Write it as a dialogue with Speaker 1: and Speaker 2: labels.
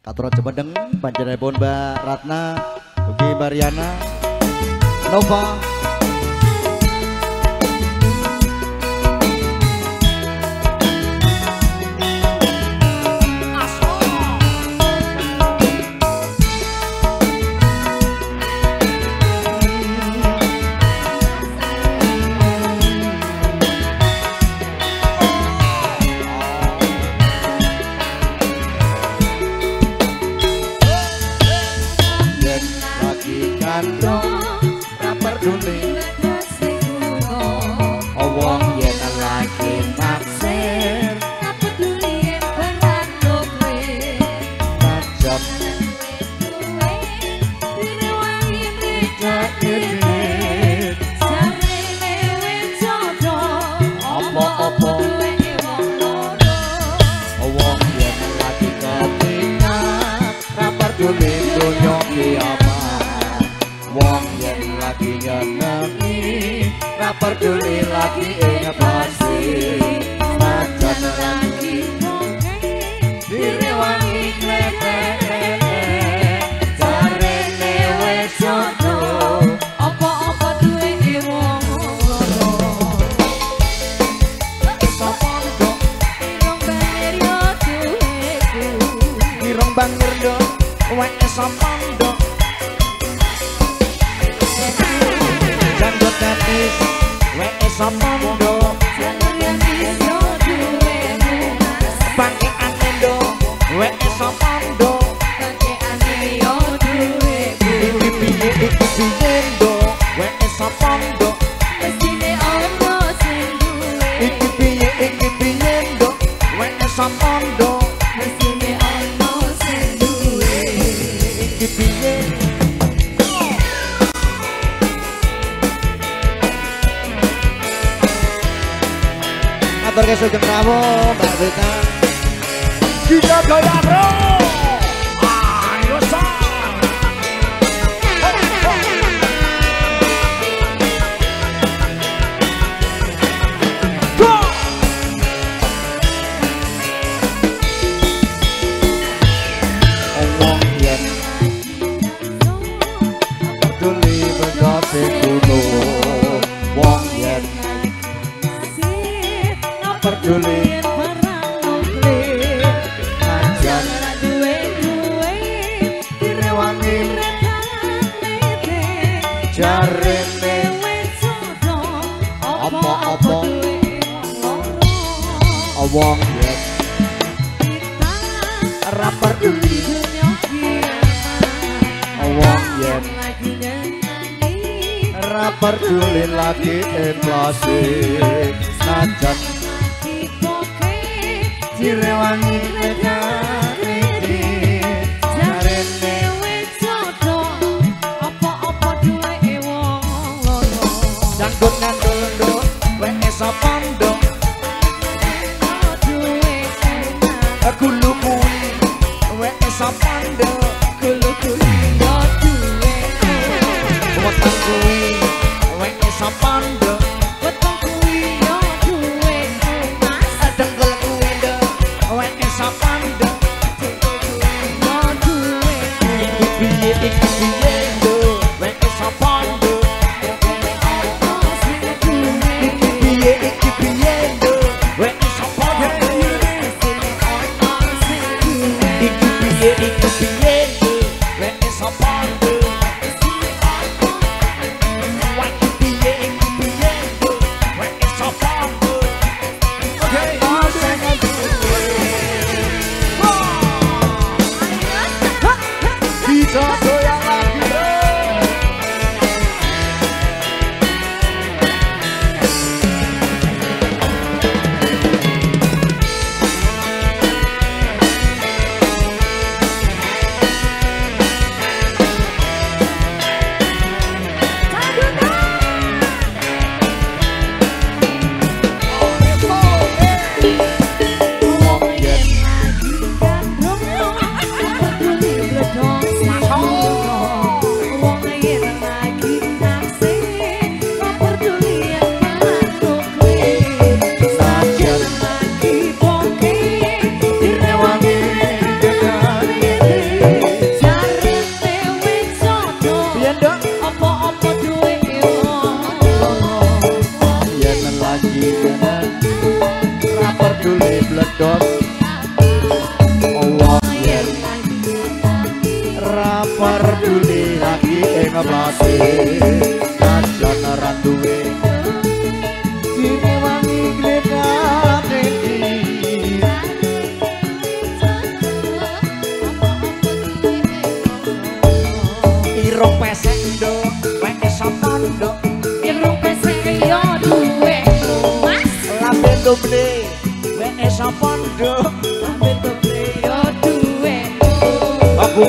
Speaker 1: Katura Cemedeng panjenenganipun Mbak Ratna ugi Mariana Nova peduli lagi ingat pasti macan lagi direwangi klepek jarene wis jodoh apa-apa duwe wong loro sapondo irong banir yo duweku irong banir do wek sapondo janggot tenis sapondo pakai anendo wek sapondo pakai anendo duwe iki piye ndo wek sapondo mesine ono sing duwe iki piye ndo wek sapondo mesine ono sing duwe iki piye Atur ke Sugeng Prawo, Mbak Zeta. Kita gaya bro. Ayo sang. Go. Omong yen peduli benda sing kuno. Wong yen peduli barang nuklir najan duwe direwangi jarene wis jodoh apa-apa wong yen ora peduli wong yen ora peduli lagi inflasi najan direwangi negari jarene wis jodoh apa-apa duwe wong loro janggut ngandul wek sapondo duwe gulu kuwi wek sapondo gulu kuwi yo duwe weteng kuwi wek sapondo weteng kuwi yo duwe mas dengkul sapondo yo duwe iki piye ndo wek sapondo iki piye ndo wek sapondo iki piye ndo wek sapondo ngeplase kajan randuwe sini wangi gledane irung pesek ndo wek sapa ndo
Speaker 2: irung pesek yo duwe Mas
Speaker 1: lambe doble wek sapa ndo lambe doble yo duwe aku